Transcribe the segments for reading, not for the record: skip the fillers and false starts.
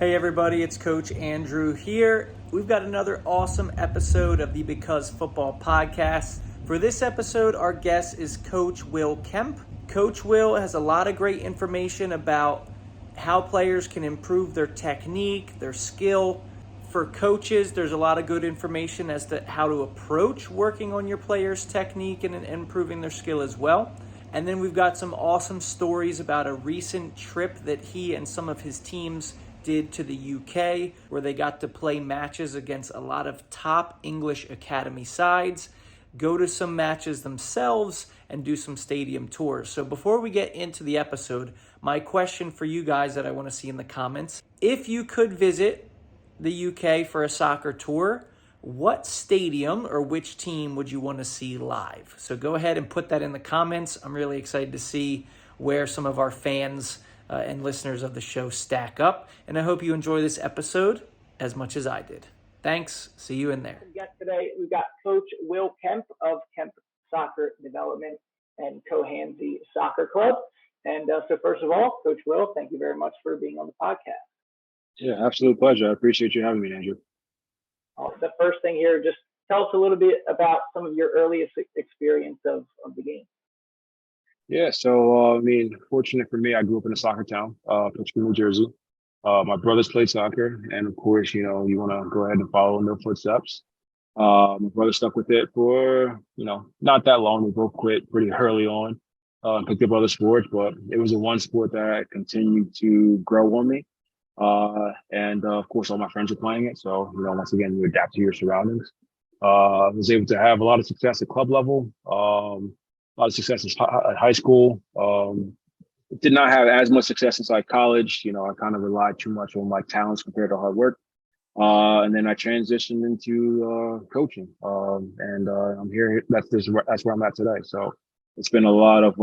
Hey everybody, it's Coach Andrew here. We've got another awesome episode of the Because Football podcast. For this episode, our guest is Coach Will Kemp. Coach Will has a lot of great information about how players can improve their technique, their skill. For coaches, there's a lot of good information as to how to approach working on your players' technique and improving their skill as well. And then we've got some awesome stories about a recent trip that he and some of his teams did to the UK, where they got to play matches against a lot of top English academy sides, go to some matches themselves, and do some stadium tours. So before we get into the episode, my question for you guys that I want to see in the comments: if you could visit the UK for a soccer tour, what stadium or which team would you want to see live? So go ahead and put that in the comments. I'm really excited to see where some of our fans and listeners of the show stack up. And I hope you enjoy this episode as much as I did. Thanks. See you in there. Today, we've got Coach Will Kemp of Kemp Soccer Development and Cohansey Soccer Club. And so first of all, Coach Will, thank you very much for being on the podcast. Yeah, absolute pleasure. I appreciate you having me, Andrew. The first thing here, just tell us a little bit about some of your earliest experience of the game. Yeah, so fortunate for me, I grew up in a soccer town, Pittsburgh, New Jersey. My brothers played soccer, and of course, you want to go ahead and follow in their footsteps. My brother stuck with it for, not that long. We both quit pretty early on, picked up other sports, but it was the one sport that continued to grow on me. And of course, all my friends are playing it. So, once again, you adapt to your surroundings. I was able to have a lot of success at club level, a lot of success at high school. Did not have as much success inside college. I kind of relied too much on my talents compared to hard work. And then I transitioned into coaching. And I'm here. That's where I'm at today. So it's been a lot of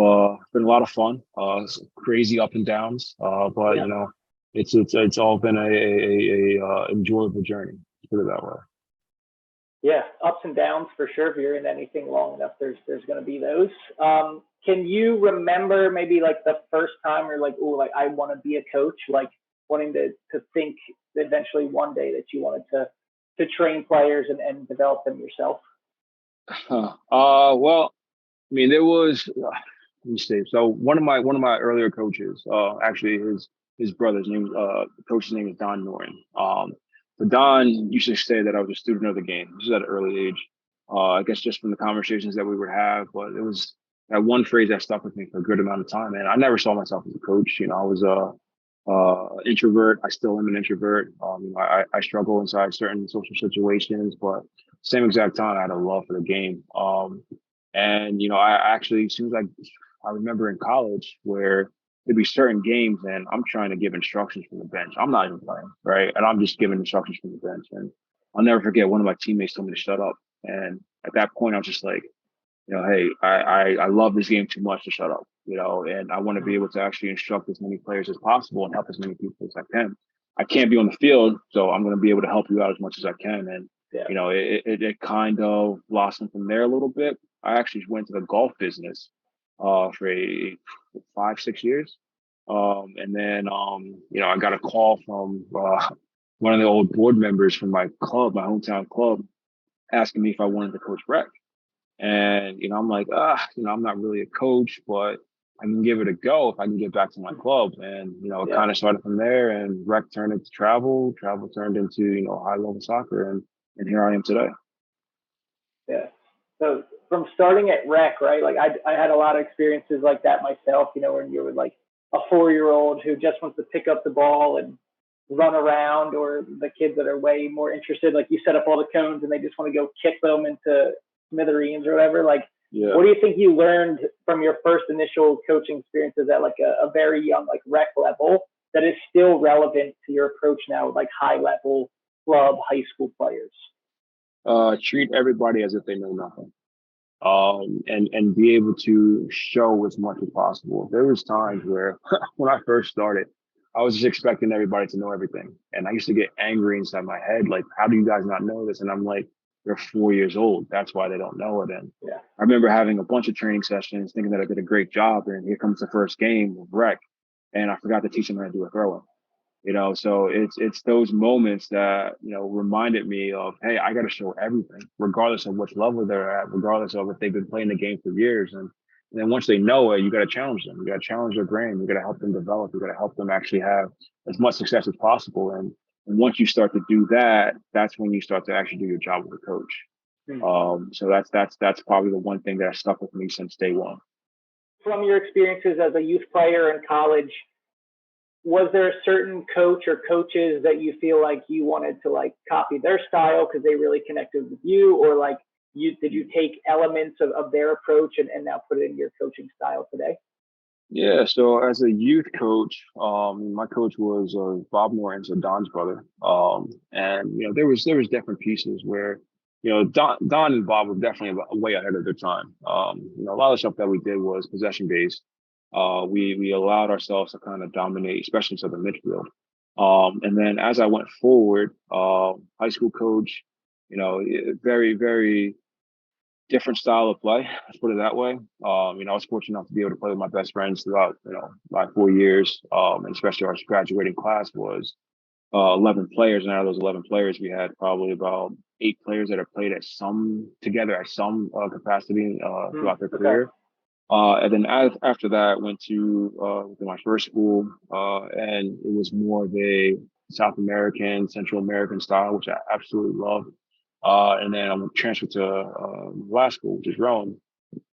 fun. Crazy up and downs. But Yeah. it's all been a enjoyable journey, to put it that way. Yeah, ups and downs for sure. If you're in anything long enough, there's going to be those. Can you remember maybe like the first time you're like, oh, like I want to be a coach, like wanting to think eventually one day that you wanted to train players and develop them yourself? Well, there was. Let me see. So one of my earlier coaches, actually his brother's name, the coach's name is Don Norton. But Don used to say that I was a student of the game. This is at an early age. I guess just from the conversations that we would have, but it was that one phrase that stuck with me for a good amount of time. And I never saw myself as a coach. I was a introvert. I still am an introvert. I struggle inside certain social situations, but same exact time I had a love for the game. And I actually, as soon as I remember in college where there'd be certain games and I'm trying to give instructions from the bench. I'm not even playing, right? And I'm just giving instructions from the bench. And I'll never forget, one of my teammates told me to shut up. And at that point, I was just like, hey, I love this game too much to shut up, and I want to be able to actually instruct as many players as possible and help as many people as I can. I can't be on the field, so I'm going to be able to help you out as much as I can. And, it kind of blossomed from there a little bit. I actually went to the golf business for 5-6 years. And then, I got a call from one of the old board members from my club, my hometown club, asking me if I wanted to coach rec. And, I'm like, I'm not really a coach, but I can give it a go if I can get back to my club. And, it kind of started from there, and rec turned into travel turned into, high level soccer. And here I am today. Yeah. So from starting at rec, right? Like I had a lot of experiences like that myself, when you were like a 4-year-old who just wants to pick up the ball and run around, or the kids that are way more interested, like you set up all the cones and they just want to go kick them into smithereens or whatever. Like, What do you think you learned from your first initial coaching experiences at like a very young, like rec level, that is still relevant to your approach now with like high level club, high school players? Treat everybody as if they know nothing. And be able to show as much as possible. There was times where when I first started, I was just expecting everybody to know everything. And I used to get angry inside my head, like, how do you guys not know this? And I'm like, they're 4 years old. That's why they don't know it. And I remember having a bunch of training sessions, thinking that I did a great job. And here comes the first game of rec. And I forgot to teach them how to do a throw-in. So it's those moments that, reminded me of, hey, I got to show everything, regardless of which level they're at, regardless of if they've been playing the game for years. And then once they know it, you got to challenge them. You got to challenge their brain. You got to help them develop. You got to help them actually have as much success as possible. And once you start to do that, that's when you start to actually do your job with a coach. So that's probably the one thing that stuck with me since day one. From your experiences as a youth player in college, was there a certain coach or coaches that you feel like you wanted to like copy their style because they really connected with you, or like did you take elements of their approach and now put it in your coaching style today? Yeah, so as a youth coach, my coach was Bob Norton, so Don's brother. And there was different pieces where Don and Bob were definitely way ahead of their time. A lot of stuff that we did was possession based. We allowed ourselves to kind of dominate, especially to the midfield. And then as I went forward, high school coach, very, very different style of play. Let's put it that way. I was fortunate enough to be able to play with my best friends throughout, my 4 years. And especially our graduating class was 11 players. And out of those 11 players, we had probably about 8 players that have played together at some capacity throughout their career. And then after that, I went to my first school, and it was more of a South American, Central American style, which I absolutely loved. And then I transferred to last school, which is Rome,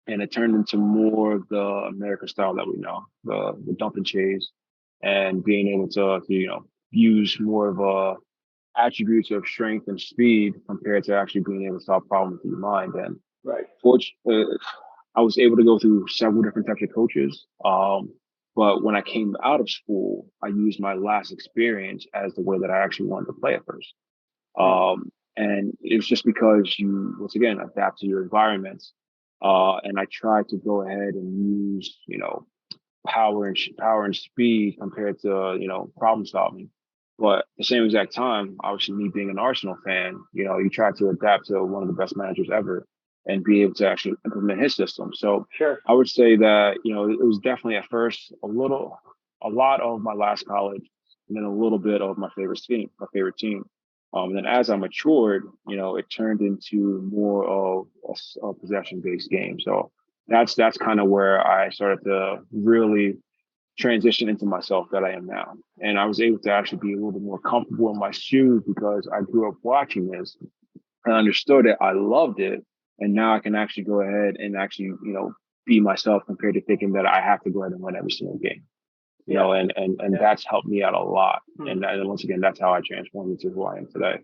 and it turned into more of the American style that we know, the dump and chase, and being able to use more of attributes of strength and speed compared to actually being able to solve problems with your mind. And right. I was able to go through several different types of coaches. But when I came out of school, I used my last experience as the way that I actually wanted to play at first. And it was just because you, once again, adapt to your environments. And I tried to go ahead and use, power and speed compared to, problem solving. But at the same exact time, obviously me being an Arsenal fan, you try to adapt to one of the best managers ever and be able to actually implement his system. So sure. I would say that, it was definitely at first a lot of my last college, and then a little bit of my favorite team. And then as I matured, it turned into more of a possession-based game. So that's kind of where I started to really transition into myself that I am now. And I was able to actually be a little bit more comfortable in my shoes because I grew up watching this. I understood it. I loved it. And now I can actually go ahead and actually, be myself compared to thinking that I have to go ahead and win every single game. And that's helped me out a lot. And once again, that's how I transformed into who I am today.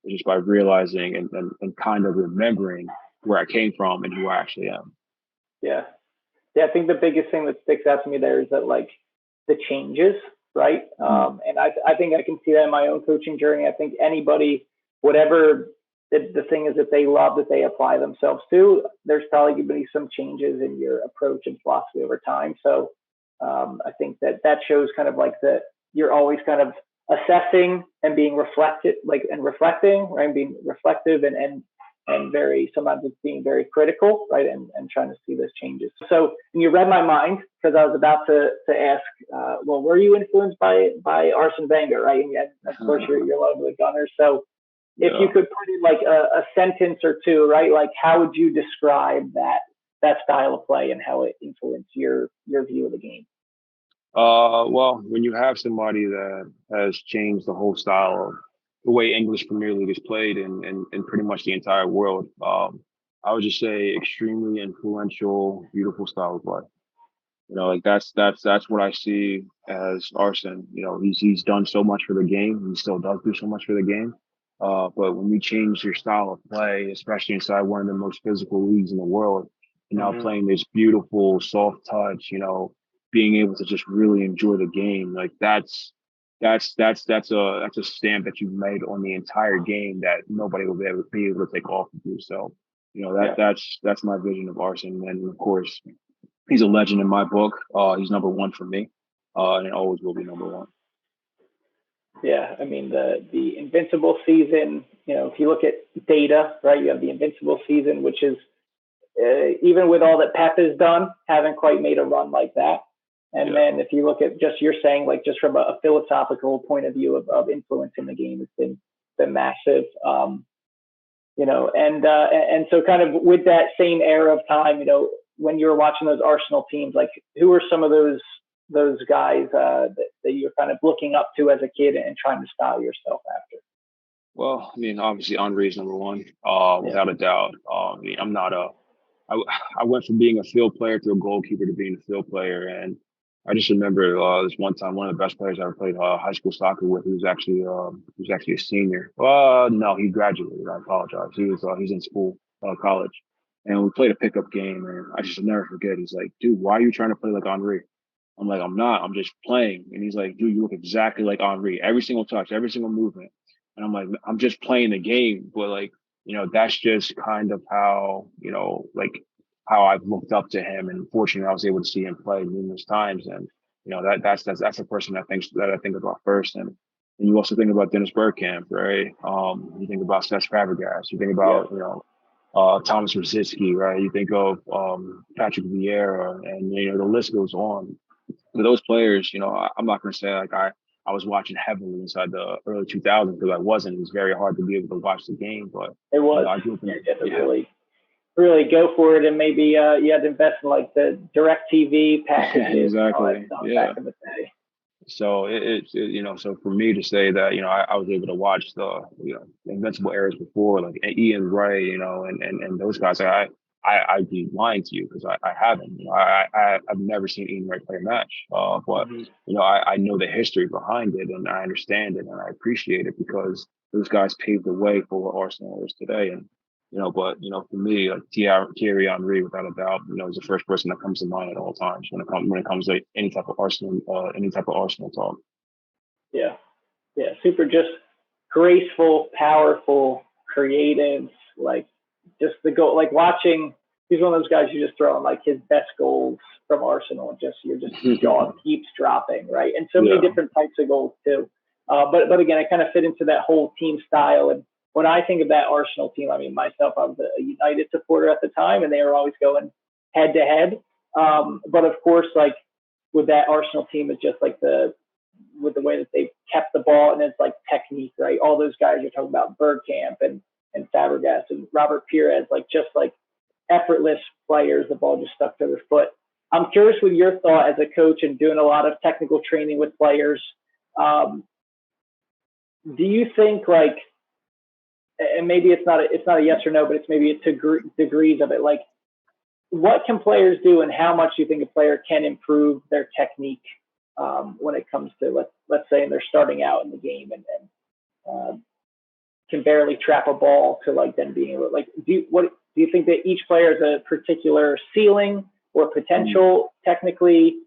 Just by realizing and kind of remembering where I came from and who I actually am. Yeah. Yeah. I think the biggest thing that sticks out to me there is that like the changes, right? And I think I can see that in my own coaching journey. I think anybody, whatever the thing is that they love, that they apply themselves to, there's probably going to be some changes in your approach and philosophy over time. So I think that shows kind of like that you're always kind of assessing and being reflective, and reflecting, right? And being reflective and very, sometimes it's being very critical, right? And trying to see those changes. So and you read my mind because I was about to ask, well, were you influenced by Arsene Wenger, right? And of course you're loved with Gunners. So if you could put in like a sentence or two, right? Like how would you describe that style of play and how it influenced your view of the game? Well, when you have somebody that has changed the whole style of the way English Premier League is played in pretty much the entire world, I would just say extremely influential, beautiful style of play. Like that's what I see as Arsene. He's done so much for the game. He still does do so much for the game. But when you change your style of play, especially inside one of the most physical leagues in the world, and now playing this beautiful, soft touch, being able to just really enjoy the game, like that's a stamp that you've made on the entire game that nobody will be able to take off of you. So, that's my vision of Arsene. And of course, he's a legend in my book. He's number one for me, and it always will be number one. Yeah, I mean the Invincible season. If you look at data, right, you have the Invincible season, which is even with all that Pep has done, haven't quite made a run like that. And then if you look at just you're saying like just from a philosophical point of view of influence in the game, it's been massive. And so kind of with that same era of time, when you were watching those Arsenal teams, like who were some of those guys that you're kind of looking up to as a kid and trying to style yourself after? Well, I mean, obviously Henri is number one, without a doubt. I mean, I went from being a field player to a goalkeeper to being a field player, and I just remember this one time one of the best players I ever played high school soccer with. He was actually a senior. No, he graduated. I apologize. He's in school, college, and we played a pickup game, and I just never forget. He's like, "Dude, why are you trying to play like Henri?" I'm like, "I'm not. I'm just playing." And he's like, "Dude, you look exactly like Henri. Every single touch, every single movement." And I'm like, "I'm just playing the game," but like, that's just kind of how, like how I've looked up to him. And fortunately, I was able to see him play numerous times. And, that's a person that I think about first. And you also think about Dennis Bergkamp, right? You think about Cesc Fabregas. You think about, Thomas Rosicky, right? You think of Patrick Vieira, and, the list goes on. For those players, I'm not going to say like I was watching heavily inside the early 2000s, because I wasn't. It was very hard to be able to watch the game, but it was. I grew up really go for it, and maybe you had to invest in like the DirecTV packages. Exactly. Back in the day. So so for me to say that, I was able to watch the, invincible eras before, like Ian Wright, and those guys. I'd be lying to you because I haven't. I've never seen Ian Wright play a match. But I know the history behind it, and I understand it, and I appreciate it, because those guys paved the way for what Arsenal is today. And but for me, like Thierry Henry, without a doubt, is the first person that comes to mind at all times when it comes to any type of Arsenal talk. Yeah, super, just graceful, powerful, creative, like just the goal, like watching. He's one of those guys you just throw in like his best goals from Arsenal, and your jaw keeps dropping, right? And so many different types of goals too. But again, I kind of fit into that whole team style. And when I think of that Arsenal team, I mean, myself, I was a United supporter at the time, and they were always going head to head. But of course, like with that Arsenal team, it's just like with the way that they kept the ball, and it's like technique, right? All those guys you're talking about, Bergkamp and Fabregas and Robert Pires, like just like effortless players, the ball just stuck to their foot. I'm curious with your thought as a coach and doing a lot of technical training with players. Do you think like, and maybe it's not a yes or no, but it's maybe degrees of it. Like, what can players do, and how much do you think a player can improve their technique when it comes to let's say they're starting out in the game and can barely trap a ball to like then being able to, like, do you think that each player has a particular ceiling or potential technically,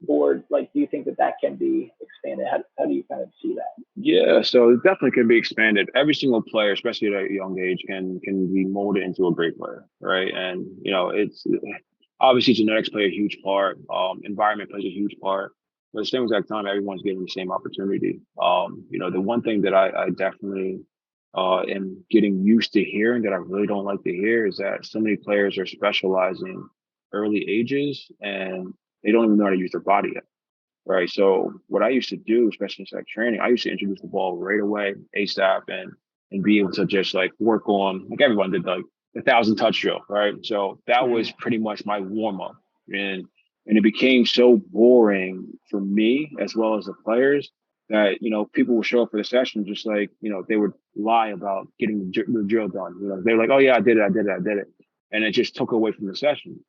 or like do you think that can be expanded? How do you kind of see that? Yeah, so it definitely can be expanded. Every single player, especially at a young age, can be molded into a great player, right? And it's obviously genetics play a huge part. Environment plays a huge part. But at the same exact time, everyone's given the same opportunity. The one thing that I definitely am getting used to hearing that I really don't like to hear is that so many players are specializing early ages, and they don't even know how to use their body yet. Right. So what I used to do, especially in like training, I used to introduce the ball right away, ASAP, and be able to just like work on, like everyone did, like 1,000 touch drill. Right. So that was pretty much my warm up. And it became so boring for me as well as the players that, people would show up for the session just like, they would lie about getting the drill done. They're like, "Oh yeah, I did it." And it just took away from the session.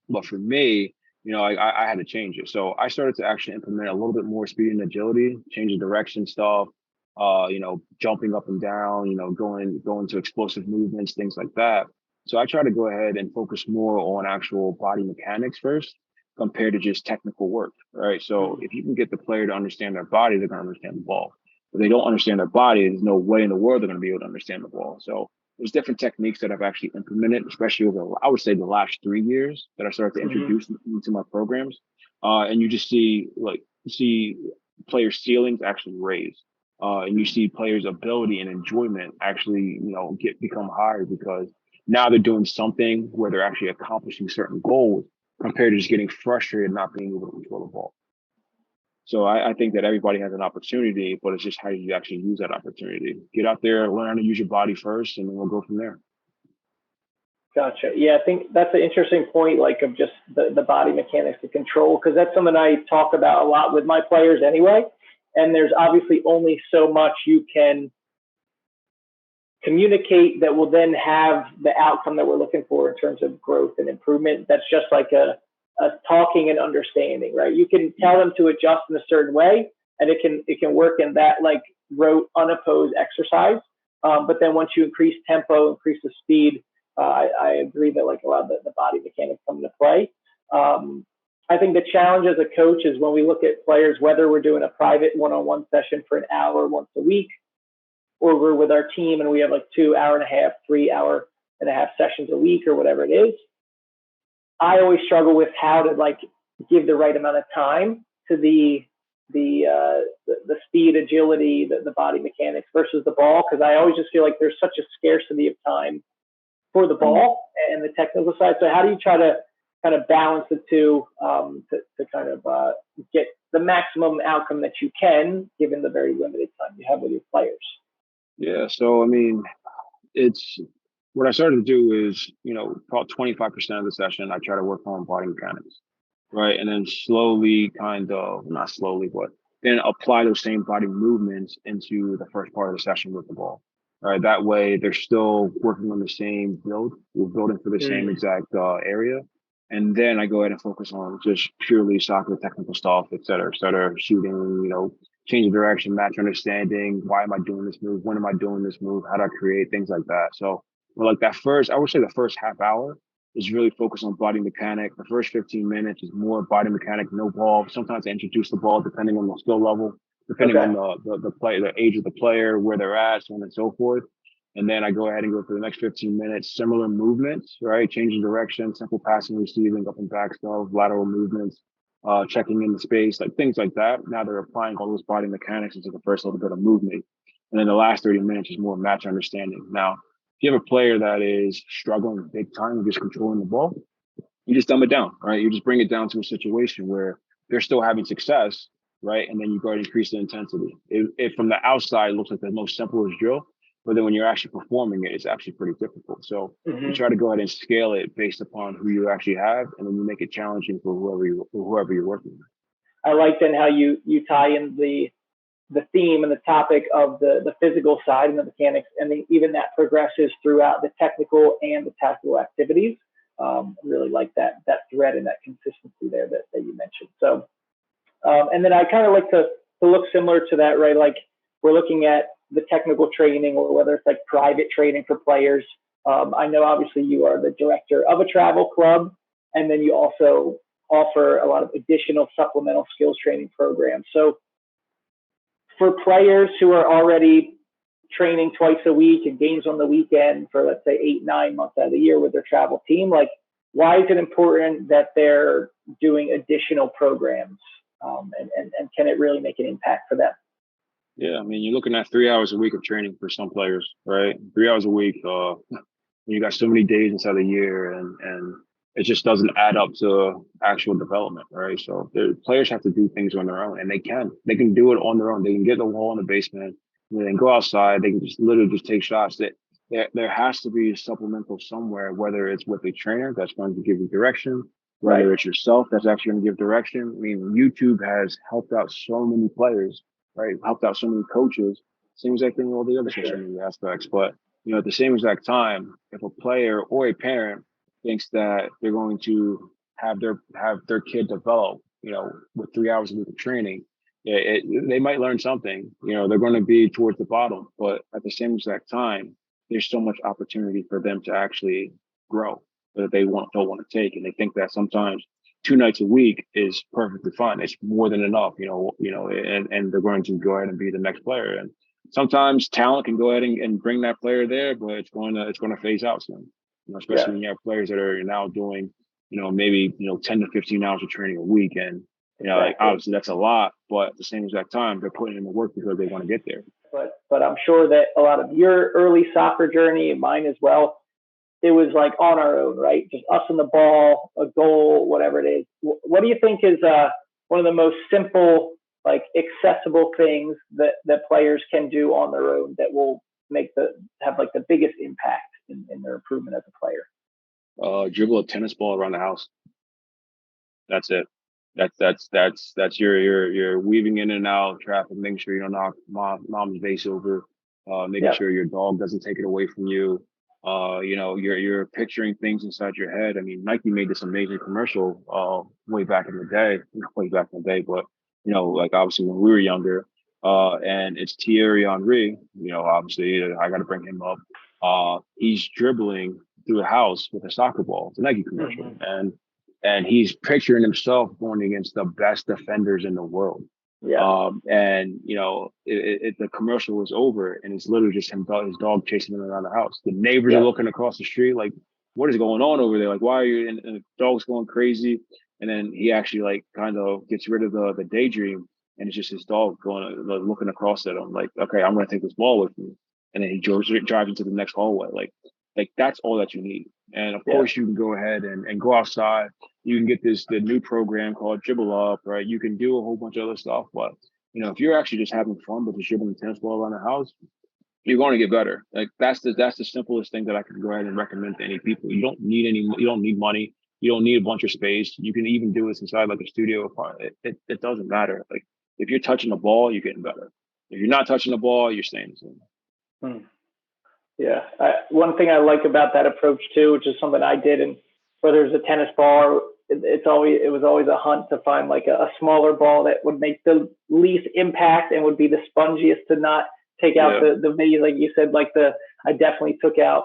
But for me, I had to change it. So I started to actually implement a little bit more speed and agility, change the direction stuff, jumping up and down, going to explosive movements, things like that. So I try to go ahead and focus more on actual body mechanics first compared to just technical work, right? So if you can get the player to understand their body, they're going to understand the ball. If they don't understand their body, there's no way in the world they're going to be able to understand the ball. So there's different techniques that I've actually implemented, especially over, I would say, the last 3 years that I started to introduce into my programs. And you just see players' ceilings actually raise. And you see players' ability and enjoyment actually, become higher, because now they're doing something where they're actually accomplishing certain goals compared to just getting frustrated not being able to control the ball. So I think that everybody has an opportunity, but it's just how you actually use that opportunity. Get out there, learn how to use your body first, and then we'll go from there. Gotcha. Yeah, I think that's an interesting point, like of just the body mechanics, the control, because that's something I talk about a lot with my players anyway. And there's obviously only so much you can communicate that will then have the outcome that we're looking for in terms of growth and improvement. That's just like a talking and understanding, right? You can tell them to adjust in a certain way, and it can work in that like rote, unopposed exercise. But then once you increase tempo, increase the speed, I agree that like a lot of the body mechanics come into play. I think the challenge as a coach is when we look at players, whether we're doing a private one-on-one session for an hour once a week, or we're with our team and we have like 2 hour and a half, 3 hour and a half sessions a week or whatever it is. I always struggle with how to like give the right amount of time to the speed, agility, the body mechanics versus the ball, because I always just feel like there's such a scarcity of time for the ball and the technical side. So how do you try to kind of balance the two to kind of get the maximum outcome that you can, given the very limited time you have with your players? Yeah. So, I mean, it's what I started to do is, about 25% of the session, I try to work on body mechanics, right? And then slowly not slowly, but then apply those same body movements into the first part of the session with the ball, right? That way they're still working on the same build. We're building for the same exact area. And then I go ahead and focus on just purely soccer technical stuff, et cetera, shooting, changing direction, match understanding. Why am I doing this move? When am I doing this move? How do I create things like that? So, like that I would say the first half hour is really focused on body mechanic. The first 15 minutes is more body mechanic, no ball. Sometimes I introduce the ball depending on the skill level, depending on the age of the player, where they're at, so on and so forth. And then I go ahead and go for the next 15 minutes, similar movements, right? Changing direction, simple passing, receiving, up and back stuff, lateral movements, checking in the space, like things like that. Now they're applying all those body mechanics into the first little bit of movement. And then the last 30 minutes is more match understanding. Now, if you have a player that is struggling big time with just controlling the ball, you just dumb it down, right? You just bring it down to a situation where they're still having success, right? And then you go ahead and increase the intensity. It from the outside it looks like the most simplest drill, but then when you're actually performing it, it's actually pretty difficult. So you try to go ahead and scale it based upon who you actually have, and then you make it challenging for whoever you're working with. I like then how you tie in the theme and the topic of the physical side and the mechanics, and then even that progresses throughout the technical and the tactical activities. Really like that thread and that consistency there that you mentioned. So, and then I kind of like to look similar to that, right? Like we're looking at the technical training, or whether it's like private training for players. I know obviously you are the director of a travel club, and then you also offer a lot of additional supplemental skills training programs. So for players who are already training twice a week and games on the weekend for, let's say, 8-9 months out of the year with their travel team, like why is it important that they're doing additional programs, and can it really make an impact for them? Yeah, I mean, you're looking at 3 hours a week of training for some players, right? 3 hours a week. You got so many days inside the year, and it just doesn't add up to actual development, right? So the players have to do things on their own, and they can do it on their own. They can get the wall in the basement, and then go outside. They can just literally just take shots. That there has to be supplemental somewhere, whether it's with a trainer that's going to give you direction, whether it's yourself that's actually going to give direction. I mean, YouTube has helped out so many players, right? Helped out so many coaches. Same exact thing with all the other social media aspects. But at the same exact time, if a player or a parent thinks that they're going to have their kid develop, with 3 hours a week of training, they might learn something. They're going to be towards the bottom, but at the same exact time, there's so much opportunity for them to actually grow that they don't want to take, and they think that sometimes 2 nights a week is perfectly fine. It's more than enough, and they're going to go ahead and be the next player. And sometimes talent can go ahead and bring that player there, but it's going to phase out soon. Especially when you have players that are now doing, maybe 10 to 15 hours of training a week, and like obviously that's a lot, but at the same exact time they're putting in the work because they want to get there. But I'm sure that a lot of your early soccer journey, and mine as well, it was like on our own, right? Just us and the ball, a goal, whatever it is. What do you think is one of the most simple, like accessible things that players can do on their own that will have like the biggest impact in their improvement as a player? Dribble a tennis ball around the house. That's it. That's your weaving in and out of traffic, making sure you don't knock mom's vase over, making Yep. sure your dog doesn't take it away from you. You're picturing things inside your head. I mean, Nike made this amazing commercial way back in the day, not way back in the day, but like obviously when we were younger, and it's Thierry Henry. Obviously I got to bring him up. He's dribbling through the house with a soccer ball. It's a Nike commercial, and he's picturing himself going against the best defenders in the world. Yeah. The commercial was over, and it's literally just his dog chasing him around the house. The neighbors are looking across the street like, what is going on over there? Like, why are you? And the dog's going crazy. And then he actually like kind of gets rid of the daydream, and it's just his dog going looking across at him like, okay, I'm going to take this ball with me. And then he drives into the next hallway. Like that's all that you need. And of course, you can go ahead and go outside. You can get the new program called Dribble Up, right? You can do a whole bunch of other stuff. But, if you're actually just having fun with just dribbling the tennis ball around the house, you're going to get better. Like that's the simplest thing that I can go ahead and recommend to any people. You don't need money. You don't need a bunch of space. You can even do this inside like a studio apartment. It doesn't matter. Like if you're touching the ball, you're getting better. If you're not touching the ball, you're staying the same. Yeah. One thing I like about that approach too, which is something I did, and whether it's a tennis ball, it was always a hunt to find like a smaller ball that would make the least impact and would be the spongiest to not take out the vase. Like you said, I definitely took out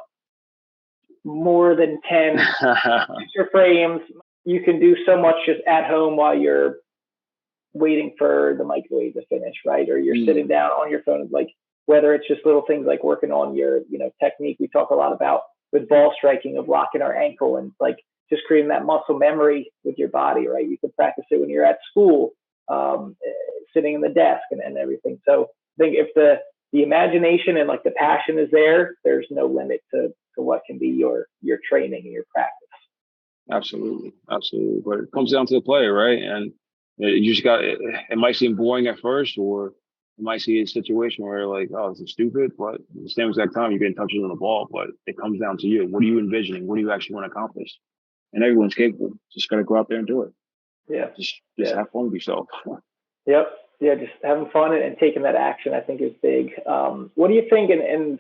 more than 10 picture frames. You can do so much just at home while you're waiting for the microwave to finish, right? Or you're sitting down on your phone, like whether it's just little things like working on your, technique. We talk a lot about with ball striking of locking our ankle and like just creating that muscle memory with your body, right? You can practice it when you're at school, sitting in the desk and everything. So I think if the imagination and like the passion is there, there's no limit to what can be your training and your practice. Absolutely. But it comes down to the player, right? And you just it might seem boring at first, or you might see a situation where like, oh, this is stupid, but at the same exact time, you're getting touches on the ball, but it comes down to you. What are you envisioning? What do you actually want to accomplish? And everyone's capable. Just got to go out there and do it. Yeah. Just have fun with yourself. Yep. Yeah. Just having fun and taking that action, I think is big. What do you think? And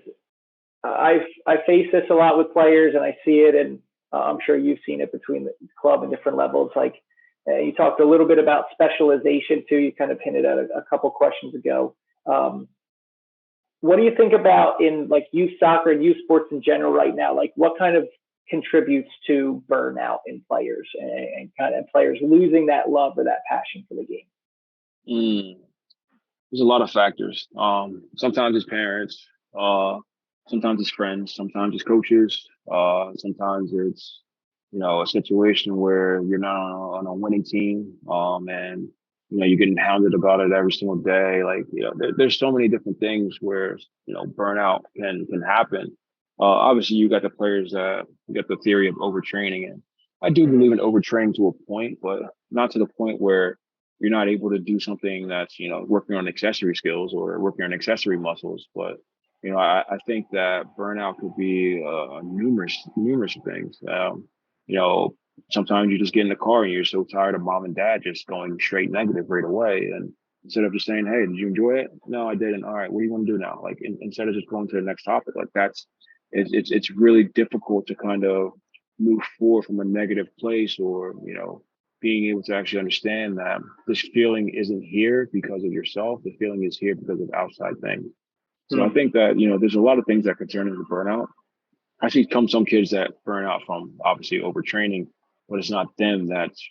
I face this a lot with players and I see it, and I'm sure you've seen it between the club and different levels. Like you talked a little bit about specialization too. You kind of hinted at a couple questions ago. What do you think about in like youth soccer and youth sports in general right now? Like what kind of contributes to burnout in players and kind of players losing that love or that passion for the game? There's a lot of factors. Sometimes it's parents, sometimes it's friends, sometimes it's coaches, sometimes it's a situation where you're not on a winning team, and you're getting hounded about it every single day. Like there's so many different things where burnout can happen. Obviously, you got the players that you got the theory of overtraining, and I do believe in overtraining to a point, but not to the point where you're not able to do something that's working on accessory skills or working on accessory muscles. But I think that burnout could be numerous things. Sometimes you just get in the car and you're so tired of mom and dad just going straight negative right away, and instead of just saying, "Hey, did you enjoy it?" "No, I didn't." "All right, what do you want to do now?" Like instead of just going to the next topic, like it's really difficult to kind of move forward from a negative place, or being able to actually understand that this feeling isn't here because of yourself. The feeling is here because of outside things. So I think that there's a lot of things that could turn into burnout. I see some kids that burn out from obviously overtraining, but it's not them that's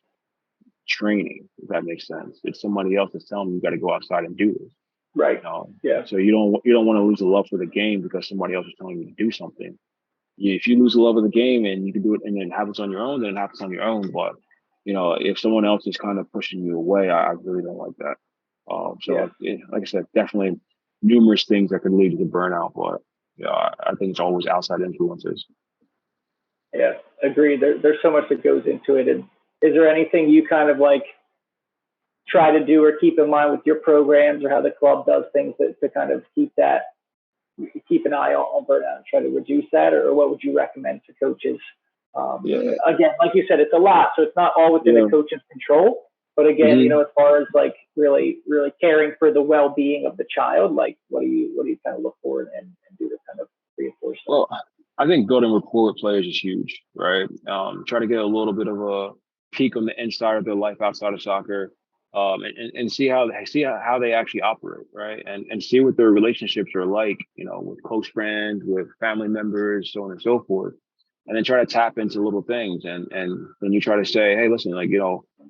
training, if that makes sense. It's somebody else that's telling them you got to go outside and do this. Right. Yeah. So you don't want to lose the love for the game because somebody else is telling you to do something. If you lose the love of the game and you can do it and then have it on your own, then it happens on your own. But if someone else is kind of pushing you away, I really don't like that. Like I said, definitely numerous things that could lead to burnout, but I think it's always outside influences. Yeah, agreed. There's so much that goes into it. And is there anything you kind of like try to do or keep in mind with your programs or how the club does things to kind of keep an eye on burnout and try to reduce that, or what would you recommend to coaches? Yeah, Again, like you said, it's a lot, so it's not all within yeah. a coach's control. But again, Mm-hmm. as far as like really, really caring for the well-being of the child, like what do you kind of look for and do to kind of reinforce that? Well, I think building rapport with players is huge, right? Try to get a little bit of a peek on the inside of their life outside of soccer, and see how they actually operate, right? And see what their relationships are like, with close friends, with family members, so on and so forth. And then try to tap into little things, and then you try to say, hey, listen, like,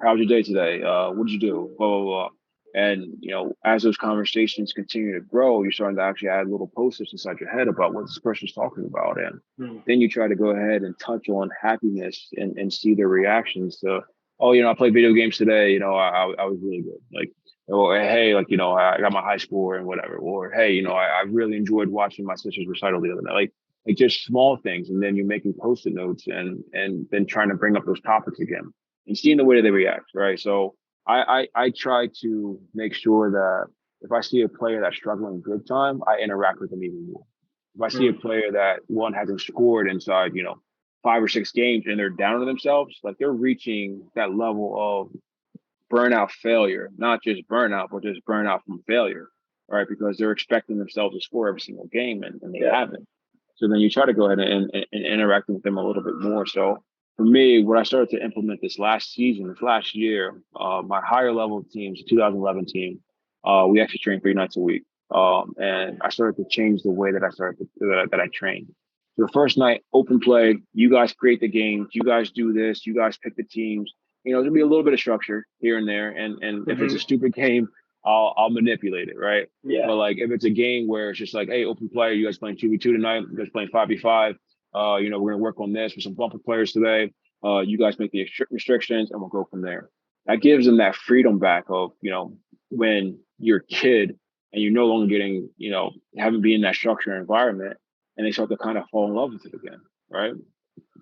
how was your day today? What did you do? Blah blah blah. And as those conversations continue to grow, you're starting to actually add little post-its inside your head about what this person's talking about, and then you try to go ahead and touch on happiness and see their reactions to, oh, I played video games today. I was really good. Like, or hey, like, I got my high score and whatever. Or hey, I really enjoyed watching my sister's recital the other night. Like just small things, and then you're making post-it notes and then trying to bring up those topics again and seeing the way that they react, right? So I try to make sure that if I see a player that's struggling good time, I interact with them even more. If I see a player that one hasn't scored inside, 5 or 6 games and they're down on themselves, like they're reaching that level of burnout failure, not just burnout, but just burnout from failure, right? Because they're expecting themselves to score every single game and they haven't. So then you try to go ahead and interact with them a little bit more. So for me, what I started to implement this last year, my higher level teams, the 2011 team, we actually train 3 nights a week. And I started to change the way that that I train. So the first night, open play, you guys create the games, you guys do this, you guys pick the teams. There'll be a little bit of structure here and there. And if it's a stupid game, I'll manipulate it, right? Yeah. But like if it's a game where it's just like, hey, open play, you guys playing 2v2 tonight, you guys playing 5v5. We're gonna work on this with some bumper players today. You guys make the restrictions and we'll go from there. That gives them that freedom back of, when you're a kid and you're no longer getting, haven't been in that structured environment, and they start to kind of fall in love with it again, right?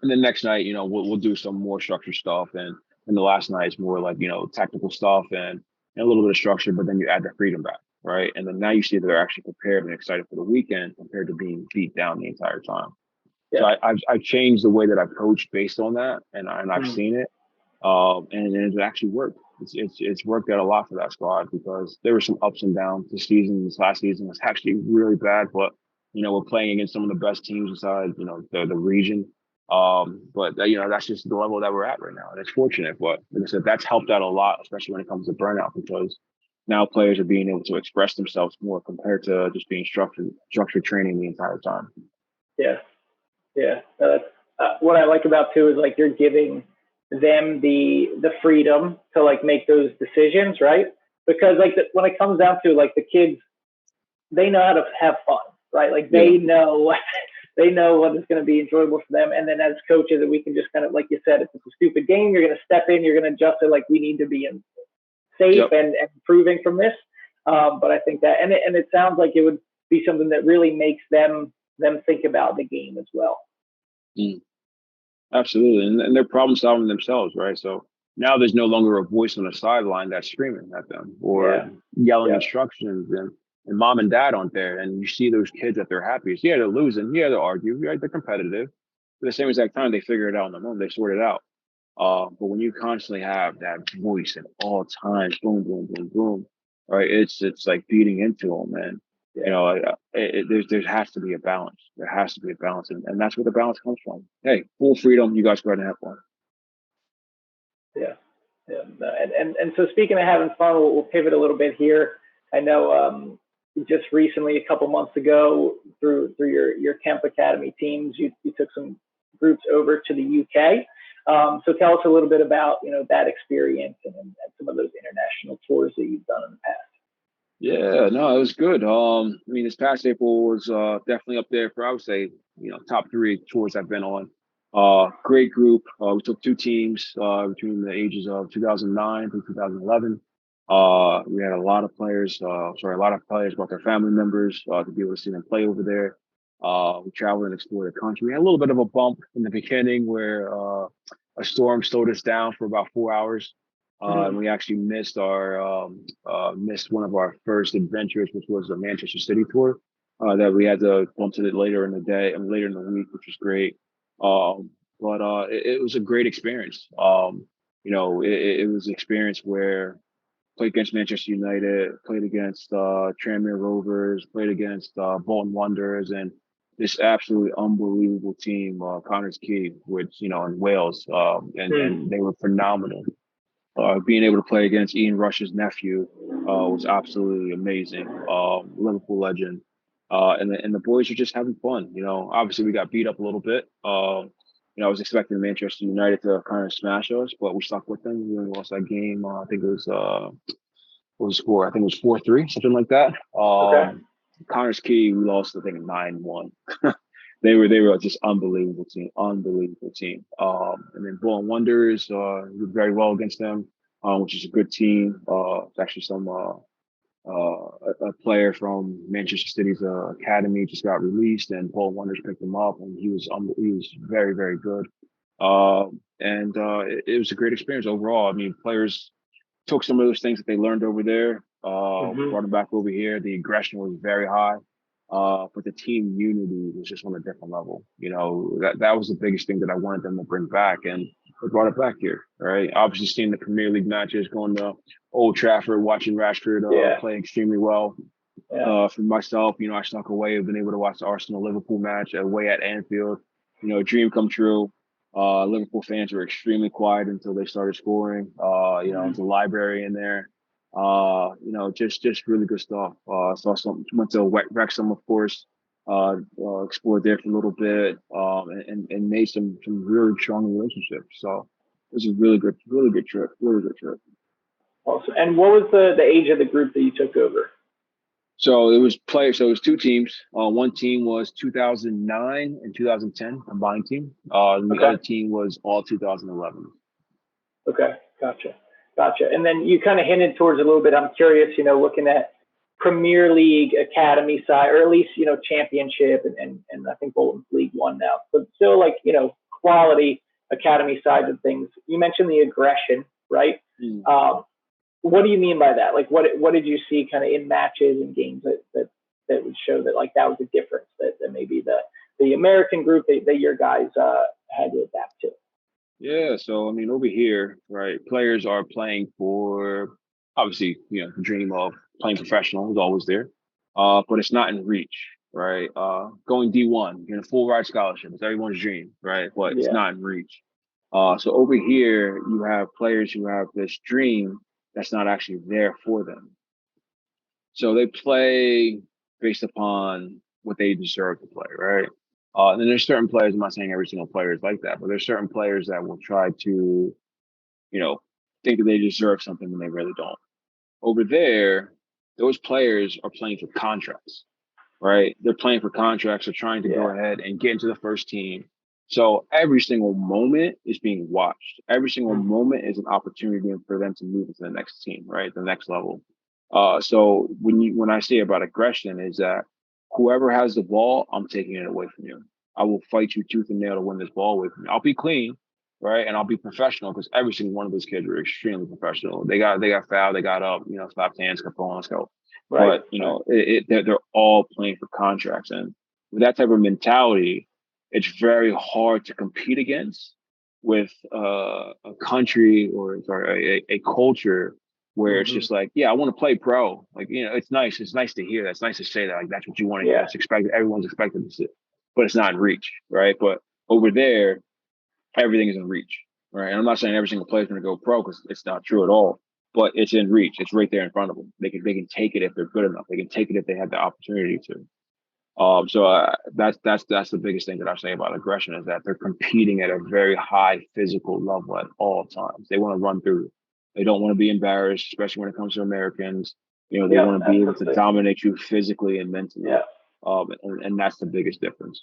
And then next night, we'll do some more structured stuff, and the last night is more like, tactical stuff and a little bit of structure, but then you add the freedom back, right? And then now you see that they're actually prepared and excited for the weekend compared to being beat down the entire time. Yeah. So I've changed the way that I coach based on that, and I've seen it, and it actually worked. It's worked out a lot for that squad because there were some ups and downs. This last season was actually really bad, but we're playing against some of the best teams inside the region. But that's just the level that we're at right now, and it's fortunate. But like I said, that's helped out a lot, especially when it comes to burnout, because now players are being able to express themselves more compared to just being structured training the entire time. Yeah. Yeah. That's what I like about too is like you're giving them the freedom to like make those decisions, right? Because like when it comes down to like the kids, they know how to have fun, right? Like they know they know what is going to be enjoyable for them. And then as coaches, we can just kind of, like you said, if it's a stupid game, you're going to step in, you're going to adjust it. Like we need to be safe and improving from this. But I think that, and it sounds like it would be something that really makes them think about the game as well. Absolutely. And they're problem solving themselves, right? So now there's no longer a voice on the sideline that's screaming at them or yelling instructions, and mom and dad aren't there. And you see those kids at their happiest. Yeah, they're losing. Yeah, they'll argue. Yeah, they're competitive. But at the same exact time, they figure it out on their own. They sort it out. But when you constantly have that voice at all times, boom, boom, boom, boom, right? It's like beating into them, man. There has to be a balance. There has to be a balance, and that's where the balance comes from. Hey, full freedom. You guys go ahead and have fun. Yeah. And so speaking of having fun, we'll pivot a little bit here. I know just recently, a couple months ago, through your Kemp Academy teams, you took some groups over to the UK. So tell us a little bit about that experience and some of those international tours that you've done in the past. Yeah, no, it was good. This past April was definitely up there for, I would say, top 3 tours I've been on. Great group. We took 2 teams between the ages of 2009 through 2011. We had a lot of players brought their family members to be able to see them play over there. We traveled and explored the country. We had a little bit of a bump in the beginning where a storm slowed us down for about 4 hours. And we actually missed one of our first adventures, which was a Manchester City tour. That we had to bump to it later in the day and later in the week, which was great. But it was a great experience. It was an experience where played against Manchester United, played against Tranmere Rovers, played against Bolton Wanderers, and this absolutely unbelievable team, Cohansey, which in Wales, and they were phenomenal. Being able to play against Ian Rush's nephew was absolutely amazing. Liverpool legend, and the boys are just having fun. Obviously we got beat up a little bit. I was expecting Manchester United to kind of smash us, but we stuck with them. We lost that game. I think it was what was the score? I think it was 4-3, something like that. Okay. Cohansey, we lost I think 9-1. They were just unbelievable team. And then Bolton Wanderers did very well against them, which is a good team. It's actually a player from Manchester City's academy just got released, and Bolton Wanderers picked him up, and he was very, very good. It was a great experience overall. I mean, players took some of those things that they learned over there, brought them back over here. The aggression was very high. But the team unity was just on a different level. That was the biggest thing that I wanted them to bring back, and they brought it back here. Right? Obviously, seeing the Premier League matches, going to Old Trafford, watching Rashford play extremely well. Yeah. For myself, I snuck away. I've been able to watch the Arsenal-Liverpool match away at Anfield. Dream come true. Liverpool fans were extremely quiet until they started scoring. There's a library in there. Just really good stuff. Went to Wrexham, of course. Explored there for a little bit, and made some really strong relationships. So it was a really good trip. Really good trip. Awesome. And what was the age of the group that you took over? So it was players. So it was two teams. One team was 2009 and 2010 combined team. The other team was all 2011. Okay, gotcha. And then you kind of hinted towards a little bit. I'm curious, looking at Premier League academy side, or at least championship, and I think Bolton's League One now, but still quality academy side of things. You mentioned the aggression, right? What do you mean by that? Like, what did you see kind of in matches and games that would show that that was a difference that maybe the American group that your guys had to adapt to? Yeah, so I mean, over here, right, players are playing for obviously, the dream of playing professional is always there, but it's not in reach, right? Going D1, getting a full ride scholarship, it's everyone's dream, right? But it's not in reach. So over here, you have players who have this dream that's not actually there for them. So they play based upon what they deserve to play, right? And then there's certain players, I'm not saying every single player is like that, but there's certain players that will try to, think that they deserve something when they really don't. Over there, those players are playing for contracts, right? They're playing for contracts. They're trying to go ahead and get into the first team. So every single moment is being watched. Every single moment is an opportunity for them to move into the next team, right? The next level. So when I say about aggression is that whoever has the ball, I'm taking it away from you. I will fight you tooth and nail to win this ball away from you. I'll be clean, right? And I'll be professional because every single one of those kids are extremely professional. They got fouled, they got up, slapped hands, got on, let's go. Right. But they're all playing for contracts, and with that type of mentality, it's very hard to compete against with a country or a culture where it's just like, I want to play pro. Like, it's nice. It's nice to hear that. It's nice to say that. Like, that's what you want to hear. It's expected. Everyone's expected to see it, but it's not in reach, right? But over there, everything is in reach, right? And I'm not saying every single player is going to go pro because it's not true at all, but it's in reach. It's right there in front of them. They can take it if they're good enough. They can take it if they have the opportunity to. That's the biggest thing that I say about aggression is that they're competing at a very high physical level at all times. They want to run through. They don't want to be embarrassed, especially when it comes to Americans. They want to be able to dominate you physically and mentally. And that's the biggest difference.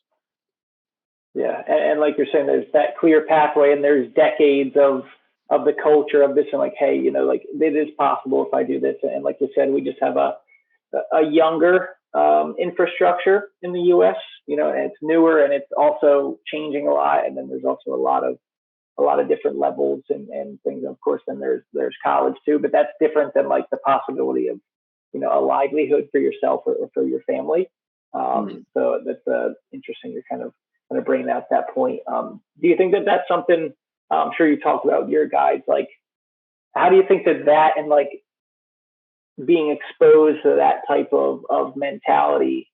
Yeah, and like you're saying, there's that clear pathway, and there's decades of the culture of this, and like, hey, it is possible if I do this. And like you said, we just have a younger infrastructure in the U.S. You know, and it's newer and it's also changing a lot. And then there's also a lot of different levels and things. Of course, then there's college too, but that's different than like the possibility of, you know, a livelihood for yourself or for your family. So that's interesting. You're kind of bringing out that point. Do you think that that's something? I'm sure you talked about your guys. Like, how do you think that and like being exposed to that type of mentality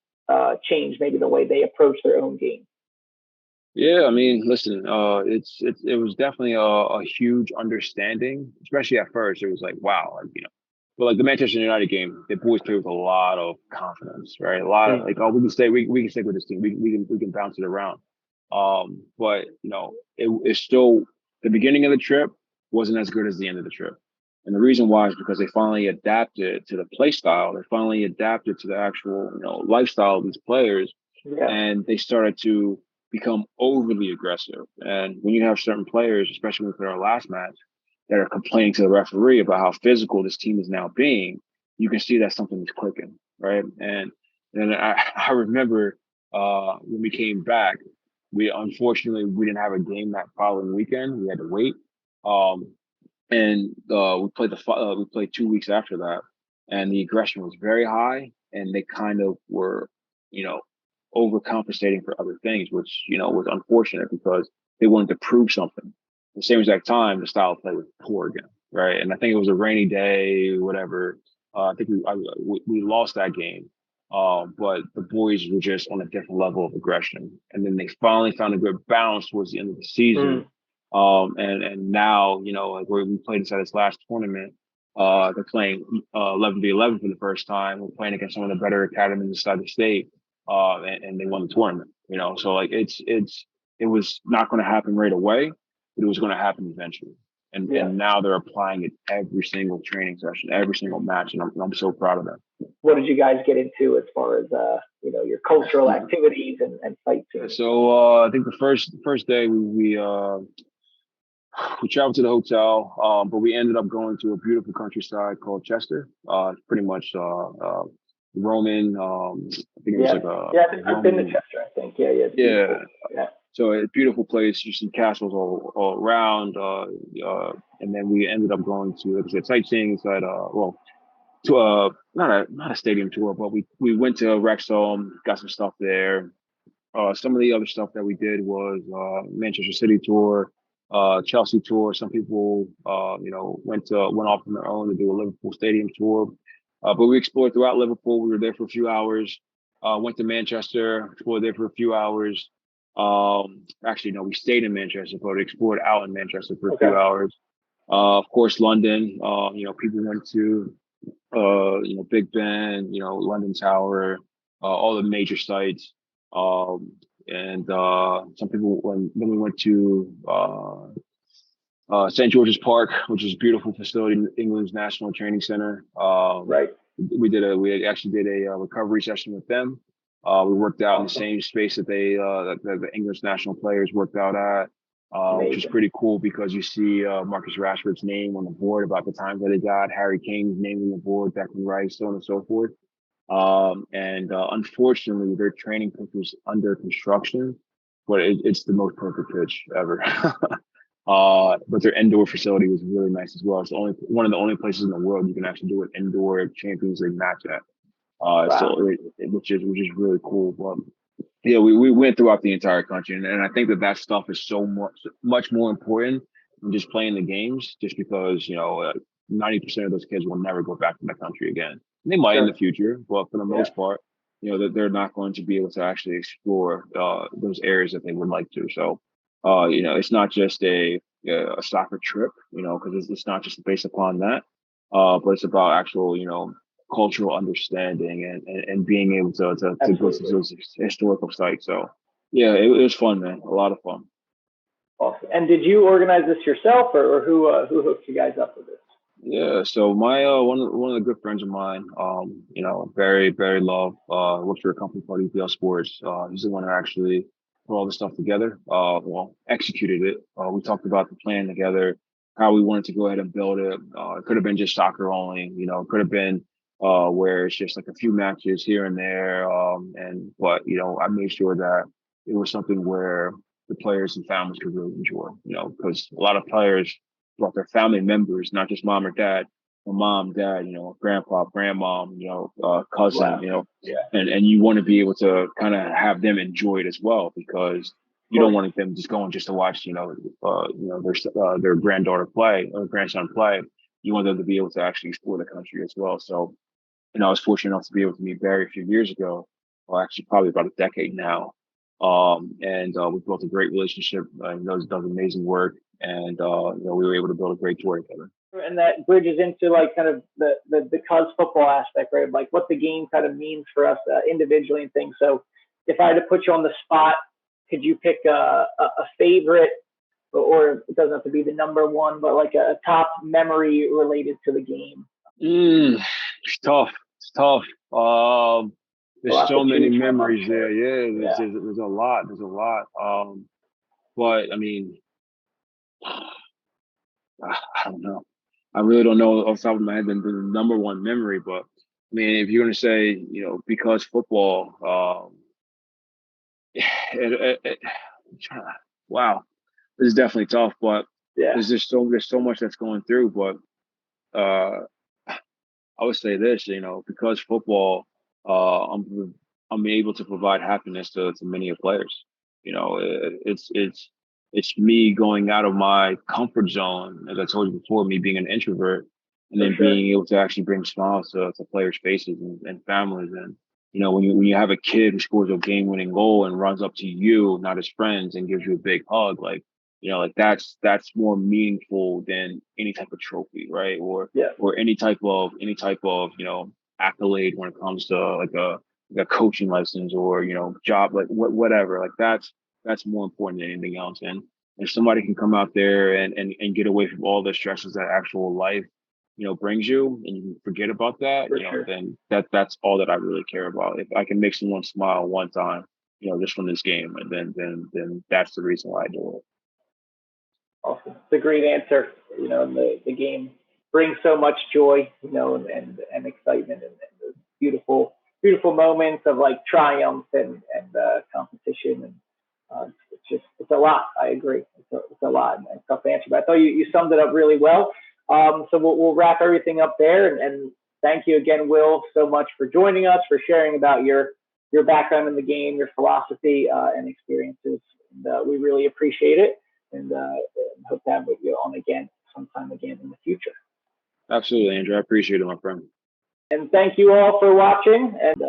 change maybe the way they approach their own game? Yeah, I mean, listen, it was definitely a huge understanding, especially at first. It was like, wow, like, but like the Manchester United game, the boys play with a lot of confidence, right? A lot of like, oh, we can stay with this team, we can bounce it around. But it's still the beginning of the trip wasn't as good as the end of the trip. And the reason why is because they finally adapted to the play style. They finally adapted to the actual, lifestyle of these players, and they started to become overly aggressive. And when you have certain players, especially with our last match, that are complaining to the referee about how physical this team is now being, you can see that something is clicking, right? And then I remember when we came back, we didn't have a game that following weekend. We had to wait. And we played 2 weeks after that, and the aggression was very high, and they kind of were, overcompensating for other things, which was unfortunate because they wanted to prove something. At the same exact time, the style of play was poor again, right? And I think it was a rainy day, whatever. I think we lost that game, but the boys were just on a different level of aggression, and then they finally found a good balance towards the end of the season. And now, like where we played inside this last tournament, they're playing 11v11 for the first time. We're playing against some of the better academies inside the state, and they won the tournament. So like it was not going to happen right away, but it was going to happen eventually. And now they're applying it every single training session, every single match, and I'm so proud of them. What did you guys get into as far as your cultural activities and sightseeing? So I think the first day we traveled to the hotel, but we ended up going to a beautiful countryside called Chester. Pretty much Roman. I think it was like a I've been to Chester. I think yeah. So a beautiful place. You see castles all around, and then we ended up going to, like I said, sightseeing inside. To not a stadium tour, but we went to Wrexham, got some stuff there. Some of the other stuff that we did was Manchester City tour, Chelsea tour. Some people, went off on their own to do a Liverpool stadium tour. But we explored throughout Liverpool. We were there for a few hours. Went to Manchester, explored there for a few hours. Actually, no, we stayed in Manchester, but explored out in Manchester for a few hours. Of course, London. People went to, Big Ben, London Tower, all the major sites. And some people then we went to St. George's Park, which is a beautiful facility, England's National Training Center. Right. We actually did a recovery session with them. We worked out in the same space that that the English national players worked out at, which is pretty cool because you see Marcus Rashford's name on the board about the times that he got, Harry Kane's name on the board, Declan Rice, so on and so forth. And unfortunately, their training pitch was under construction, but it's the most perfect pitch ever. But their indoor facility was really nice as well. It's one of the only places in the world you can actually do an indoor Champions League match at. So which is really cool. But yeah, we went throughout the entire country, and I think that stuff is so much more important than just playing the games. Just because 90% of those kids will never go back to the country again. And they might in the future, but for the most part, that they're not going to be able to actually explore those areas that they would like to. So, it's not just a soccer trip, because it's not just based upon that, but it's about actual, cultural understanding and being able to go to those historical sites. So, yeah, it was fun, man. A lot of fun. Awesome. And did you organize this yourself, or who hooked you guys up with this? Yeah, so my one of the good friends of mine, very very love, works for a company called EPL Sports. He's the one who actually put all this stuff together. Executed it. We talked about the plan together, how we wanted to go ahead and build it. It could have been just soccer only. It could have been where it's just like a few matches here and there. But I made sure that it was something where the players and families could really enjoy, because a lot of players brought their family members, not just mom or dad, or mom, dad, grandpa, grandmom, cousin, Wow. Yeah. and you want to be able to kind of have them enjoy it as well, because you don't want them just going just to watch, their granddaughter play or grandson play. You want them to be able to actually explore the country as well. So, I was fortunate enough to be able to meet Barry a few years ago, or actually probably about a decade now. And we built a great relationship. He does amazing work, and we were able to build a great tour together. And that bridges into like kind of the because football aspect, right? Like what the game kind of means for us individually and things. So if I had to put you on the spot, could you pick a favorite, or it doesn't have to be the number one, but like a top memory related to the game? It's tough. It's tough. There's so many memories there. Yeah, there's a lot. There's a lot. But I mean, I don't know. I really don't know off the top of my head the number one memory. But I mean, if you're gonna say, because football, wow, this is definitely tough. But there's so much that's going through. But I would say this, because football, I'm able to provide happiness to many players. It's me going out of my comfort zone, as I told you before, me being an introvert, and then being able to actually bring smiles to players' faces and families. And when you have a kid who scores a game-winning goal and runs up to you, not his friends, and gives you a big hug, like that's more meaningful than any type of trophy, right? Or any type of accolade when it comes to like a coaching license or job, like whatever. Like that's more important than anything else. And if somebody can come out there and get away from all the stresses that actual life brings you, and you can forget about that, then that's all that I really care about. If I can make someone smile one time, just from this game, and then that's the reason why I do it. Awesome. It's a great answer. The game brings so much joy, and excitement, and those beautiful, beautiful moments of like triumph and competition. And it's a lot. I agree. It's a lot, and tough answer. But I thought you summed it up really well. So we'll wrap everything up there. And thank you again, Will, so much for joining us, for sharing about your background in the game, your philosophy and experiences. And we really appreciate it. And hope to have you on again sometime again in the future. Absolutely, Andrew. I appreciate it, my friend. And thank you all for watching. And